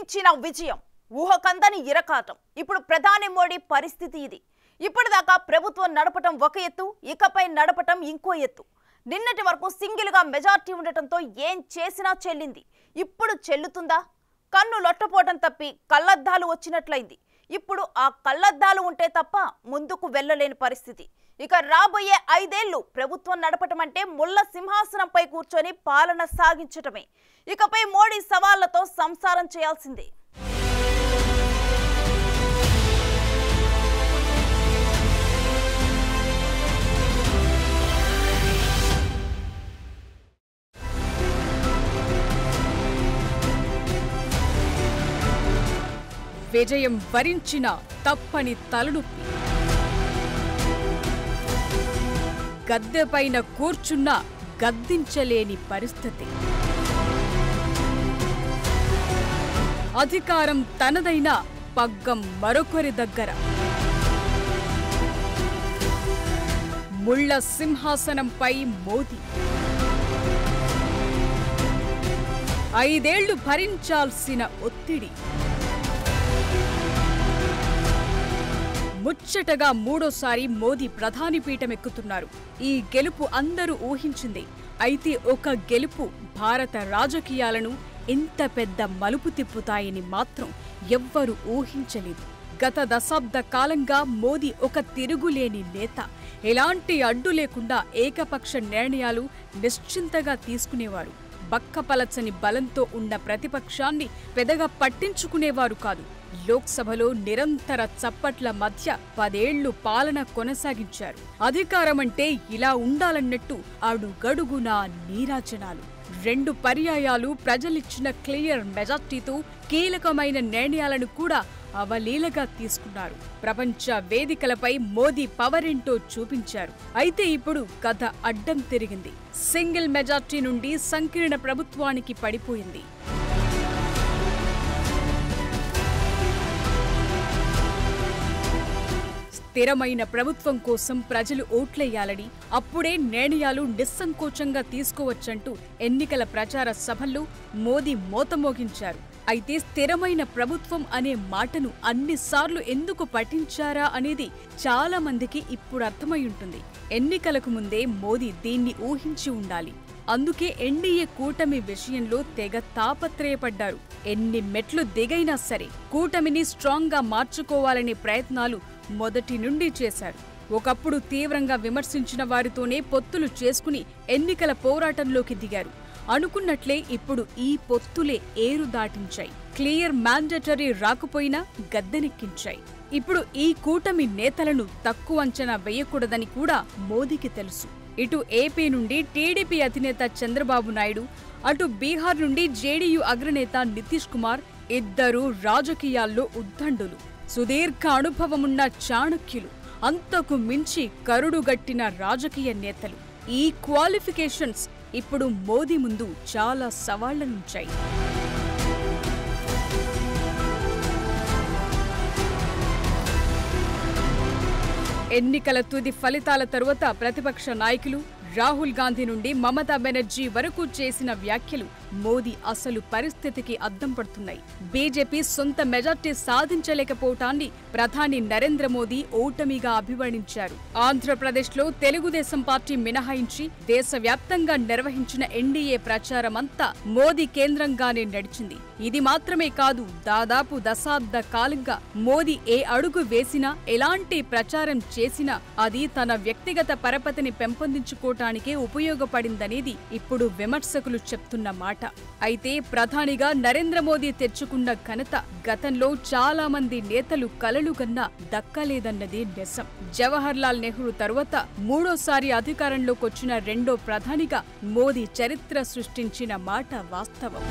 ఊహించిన విజయం, ఊహకందని ఇరకాటం. ఇప్పుడు ప్రధాని మోడీ పరిస్థితి ఇది. ఇప్పటిదాకా ప్రభుత్వం నడపటం ఒక ఎత్తు, ఇకపై నడపటం ఇంకో ఎత్తు. నిన్నటి వరకు సింగిల్గా మెజార్టీ ఉండటంతో ఏం చేసినా చెల్లింది. ఇప్పుడు చెల్లుతుందా? కన్ను లొట్టపోవటం తప్పి కళ్ళద్దాలు వచ్చినట్లయింది. ఇప్పుడు ఆ కళ్ళద్దాలు ఉంటే తప్ప ముందుకు వెళ్ళలేని పరిస్థితి. ఇక రాబోయే 5 ఏళ్లు ప్రభుత్వం నడపటం అంటే ముళ్ళ సింహాసనంపై కూర్చొని పాలన సాగించటమే. ఇకపై మోడీ సవాళ్లతో సంసారం చేయాల్సిందే. విజయం వరించిన తప్పని తలనొప్పి, గద్దెపైన కూర్చున్న గద్దించలేని పరిస్థితి. అధికారం తనదైన పగ్గం మరొకరి దగ్గర. ముళ్ళ సింహాసనంపై మోదీ 5 ఏళ్లు భరించాల్సిన ఒత్తిడి. ముచ్చటగా మూడోసారి మోదీ ప్రధాని పీఠమెక్కుతున్నారు. ఈ గెలుపు అందరూ ఊహించింది. అయితే ఒక గెలుపు భారత రాజకీయాలను ఇంత పెద్ద మలుపు తిప్పుతాయని మాత్రం ఎవ్వరూ ఊహించలేదు. గత దశాబ్ద కాలంగా మోదీ ఒక తిరుగులేని నేత. ఎలాంటి అడ్డు లేకుండా ఏకపక్ష నిర్ణయాలు నిశ్చింతగా తీసుకునేవారు. బక్కపలచని బలంతో ఉన్న ప్రతిపక్షాన్ని పెద్దగా పట్టించుకునేవారు కాదు. లోక్సభలో నిరంతర చప్పట్ల మధ్య 10 ఏళ్లు పాలన కొనసాగించారు. అధికారమంటే ఇలా ఉండాలన్నట్టు అడుగడుగునా నీరాజనాలు. 2 పర్యాయాలు ప్రజలిచ్చిన క్లియర్ మెజార్టీతో కీలకమైన నిర్ణయాలను కూడా అవలీలగా తీసుకున్నారు. ప్రపంచ వేదికలపై మోదీ పవర్ ఏంటో చూపించారు. అయితే ఇప్పుడు కథ అడ్డం తిరిగింది. సింగిల్ మెజార్టీ నుండి సంకీర్ణ ప్రభుత్వానికి పడిపోయింది. స్థిరమైన ప్రభుత్వం కోసం ప్రజలు ఓట్లేయాలని, అప్పుడే నిర్ణయాలు నిస్సంకోచంగా తీసుకోవచ్చంటూ ఎన్నికల ప్రచార సభల్లో మోదీ మోతమోగించారు. అయితే స్థిరమైన ప్రభుత్వం అనే మాటను అన్నిసార్లు ఎందుకు పఠించారా అనేది చాలా మందికి ఇప్పుడు అర్థమై ఉంటుంది. ఎన్నికలకు ముందే మోదీ దీన్ని ఊహించి ఉండాలి. అందుకే ఎన్డీఏ కూటమి విషయంలో తెగ తాపత్రయపడ్డారు. ఎన్ని మెట్లు దిగైనా సరే కూటమిని స్ట్రాంగ్గా మార్చుకోవాలనే ప్రయత్నాలు మొదటి నుండి చేశారు. ఒకప్పుడు తీవ్రంగా విమర్శించిన వారితోనే పొత్తులు చేసుకుని ఎన్నికల పోరాటంలోకి దిగారు. అనుకున్నట్లే ఇప్పుడు ఈ పొత్తులే ఏరు దాటించాయి. క్లియర్ మ్యాండేటరీ రాకపోయినా గద్దెనెక్కించాయి. ఇప్పుడు ఈ కూటమి నేతలను తక్కువ అంచనా వేయకూడదని కూడా మోదీకి తెలుసు. ఇటు ఏపీ నుండి టీడీపీ అధినేత చంద్రబాబు నాయుడు, అటు బీహార్ నుండి జేడీయూ అగ్రనేత నితీష్ కుమార్ ఇద్దరూ రాజకీయాల్లో ఉద్దండులు, సుదీర్ఘ అనుభవమున్న చాణక్యులు, అంతకు మించి కరుడుగట్టిన రాజకీయ నేతలు. ఈ క్వాలిఫికేషన్స్ ఇప్పుడు మోదీ ముందు చాలా సవాళ్లనుంచాయి. ఎన్నికల తుది ఫలితాల తరువాత ప్రతిపక్ష నాయకులు రాహుల్ గాంధీ నుండి మమతా బెనర్జీ వరకు చేసిన వ్యాఖ్యలు మోదీ అసలు పరిస్థితికి అద్దం పడుతున్నాయి. బీజేపీ సొంత మెజార్టీ సాధించలేకపోవటాన్ని ప్రధాని నరేంద్ర మోదీ ఓటమిగా అభివర్ణించారు. ఆంధ్రప్రదేశ్లో తెలుగుదేశం పార్టీ మినహాయించి దేశవ్యాప్తంగా నిర్వహించిన ఎన్డీఏ ప్రచారమంతా మోదీ కేంద్రంగానే నడిచింది. ఇది మాత్రమే కాదు, దాదాపు దశాబ్ద కాలంగా మోదీ ఏ అడుగు వేసినా, ఎలాంటి ప్రచారం చేసినా అది తన వ్యక్తిగత పరపతిని పెంపొందించుకోవటానికే ఉపయోగపడిందనేది ఇప్పుడు విమర్శకులు చెప్తున్న మాట. అయితే ప్రధానిగా నరేంద్ర మోదీ తెచ్చుకున్న ఘనత గతంలో చాలా మంది నేతలు కలలుగన్నా దక్కలేదన్నదే నిజం. జవహర్లాల్ నెహ్రూ తరువాత మూడోసారి అధికారంలోకొచ్చిన రెండో ప్రధానిగా మోదీ చరిత్ర సృష్టించిన మాట వాస్తవం.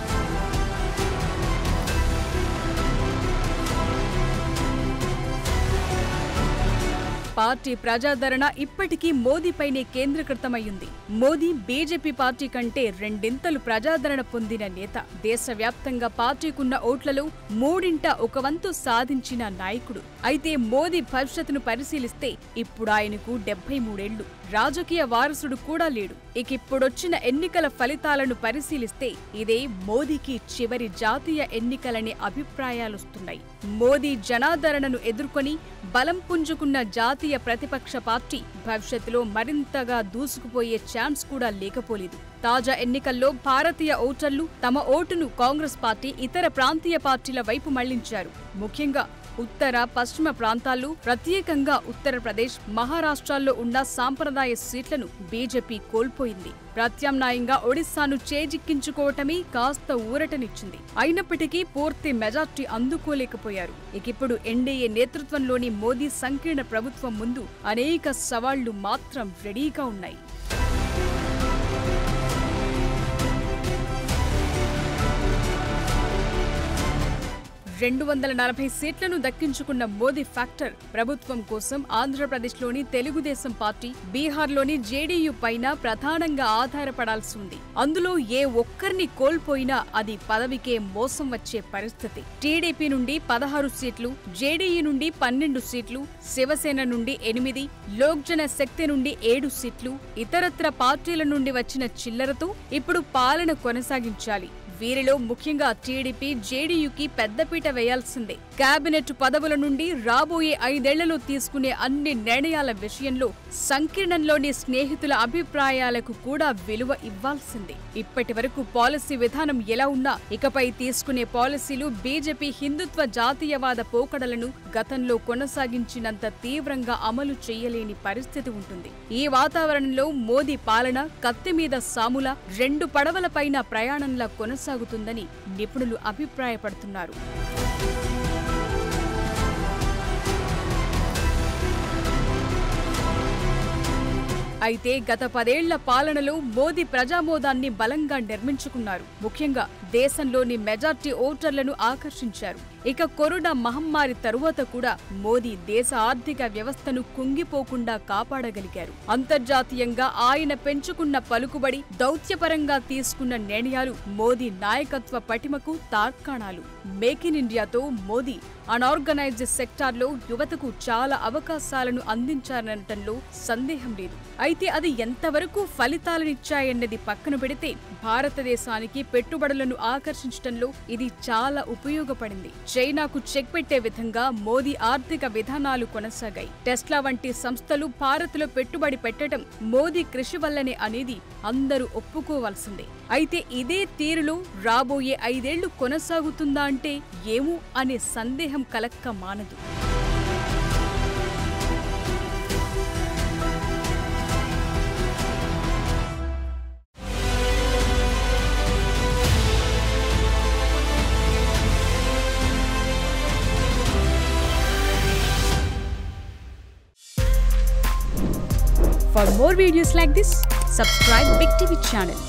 పార్టీ ప్రజాదరణ ఇప్పటికీ మోదీపైనే కేంద్రీకృతమైంది. మోదీ బీజేపీ పార్టీ కంటే రెండింతలు ప్రజాదరణ పొందిన నేత. దేశవ్యాప్తంగా పార్టీకున్న ఓట్లలో 1/3 సాధించిన నాయకుడు. అయితే మోదీ భవిష్యత్తును పరిశీలిస్తే ఇప్పుడు ఆయనకు 73 ఏళ్లు. రాజకీయ వారసుడు కూడా లేడు. ఇక ఇప్పుడొచ్చిన ఎన్నికల ఫలితాలను పరిశీలిస్తే ఇదే మోదీకి చివరి జాతీయ ఎన్నికలనే అభిప్రాయాలొస్తున్నాయి. మోదీ జనాదరణను ఎదుర్కొని బలం పుంజుకున్న జాతీయ ప్రతిపక్ష పార్టీ భవిష్యత్తులో మరింతగా దూసుకుపోయే ఛాన్స్ కూడా లేకపోలేదు. తాజా ఎన్నికల్లో భారతీయ ఓటర్లు తమ ఓటును కాంగ్రెస్ పార్టీ, ఇతర ప్రాంతీయ పార్టీల వైపు మళ్లించారు. ముఖ్యంగా ఉత్తర, పశ్చిమ ప్రాంతాల్లో, ప్రత్యేకంగా ఉత్తరప్రదేశ్, మహారాష్ట్రాల్లో ఉన్న సాంప్రదాయ సీట్లను బీజేపీ కోల్పోయింది. ప్రత్యామ్నాయంగా ఒడిశాను చేజిక్కించుకోవటమే కాస్త ఊరటనిచ్చింది. అయినప్పటికీ పూర్తి మెజార్టీ అందుకోలేకపోయారు. ఇకిప్పుడు ఎన్డీఏ నేతృత్వంలోని మోదీ సంకీర్ణ ప్రభుత్వం ముందు అనేక సవాళ్లు మాత్రం రెడీగా ఉన్నాయి. 240 సీట్లను దక్కించుకున్న మోదీ ఫ్యాక్టర్ ప్రభుత్వం కోసం ఆంధ్రప్రదేశ్లోని తెలుగుదేశం పార్టీ, బీహార్లోని జేడీయూ పైన ప్రధానంగా ఆధారపడాల్సి ఉంది. అందులో ఏ ఒక్కరిని కోల్పోయినా అది పదవికే మోసం వచ్చే పరిస్థితి. టీడీపీ నుండి 16 సీట్లు, జేడీయూ నుండి 12 సీట్లు, శివసేన నుండి 8, లోక్ జన శక్తి నుండి 7 సీట్లు, ఇతరత్ర పార్టీల నుండి వచ్చిన చిల్లరతో ఇప్పుడు పాలన కొనసాగించాలి. వీరిలో ముఖ్యంగా టీడీపీ, జేడీయూకి పెద్దపీట వేయాల్సిందే. కేబినెట్ పదవుల నుండి రాబోయే 5 ఏళ్లలో తీసుకునే అన్ని నిర్ణయాల విషయంలో సంకీర్ణంలోని స్నేహితుల అభిప్రాయాలకు కూడా విలువ ఇవ్వాల్సిందే. ఇప్పటి వరకు పాలసీ విధానం ఎలా ఉన్నా ఇకపై తీసుకునే పాలసీలు బీజేపీ హిందుత్వ జాతీయవాద పోకడలను గతంలో కొనసాగించినంత తీవ్రంగా అమలు చేయలేని పరిస్థితి ఉంటుంది. ఈ వాతావరణంలో మోదీ పాలన కత్తి మీద సాముల 2 పడవలపైన ప్రయాణంలా కొనసాగుతుందని నిపుణులు అభిప్రాయపడుతున్నారు. అయితే గత 10 ఏళ్ల పాలనలో మోదీ ప్రజామోదాన్ని బలంగా నిర్మించుకున్నారు. ముఖ్యంగా దేశంలోని మెజార్టీ ఓటర్లను ఆకర్షించారు. ఇక కరోనా మహమ్మారి తరువాత కూడా మోదీ దేశ ఆర్థిక వ్యవస్థను కుంగిపోకుండా కాపాడగలిగారు. అంతర్జాతీయంగా ఆయన పెంచుకున్న పలుకుబడి, దౌత్యపరంగా తీసుకున్న నిర్ణయాలు మోదీ నాయకత్వ పటిమకు తార్కాణాలు. మేక్ ఇన్ ఇండియాతో మోదీ అన్ఆర్గనైజ్డ్ సెక్టార్లో యువతకు చాలా అవకాశాలను అందించారనటంలో సందేహం లేదు. అయితే అది ఎంతవరకు ఫలితాలనిచ్చాయన్నది పక్కన పెడితే భారతదేశానికి పెట్టుబడులను ఆకర్షించడంలో ఇది చాలా ఉపయోగపడింది. చైనాకు చెక్ పెట్టే విధంగా మోదీ ఆర్థిక విధానాలు కొనసాగాయి. టెస్లా వంటి సంస్థలు భారత్లో పెట్టుబడి పెట్టడం మోదీ కృషి వల్లనే అనేది అందరూ ఒప్పుకోవాల్సిందే. అయితే ఇదే తీరులో రాబోయే 5 ఏళ్లు కొనసాగుతుందా అంటే ఏమో అనే సందేహం కలక్క మానదు. For more videos like this, subscribe Big TV channel.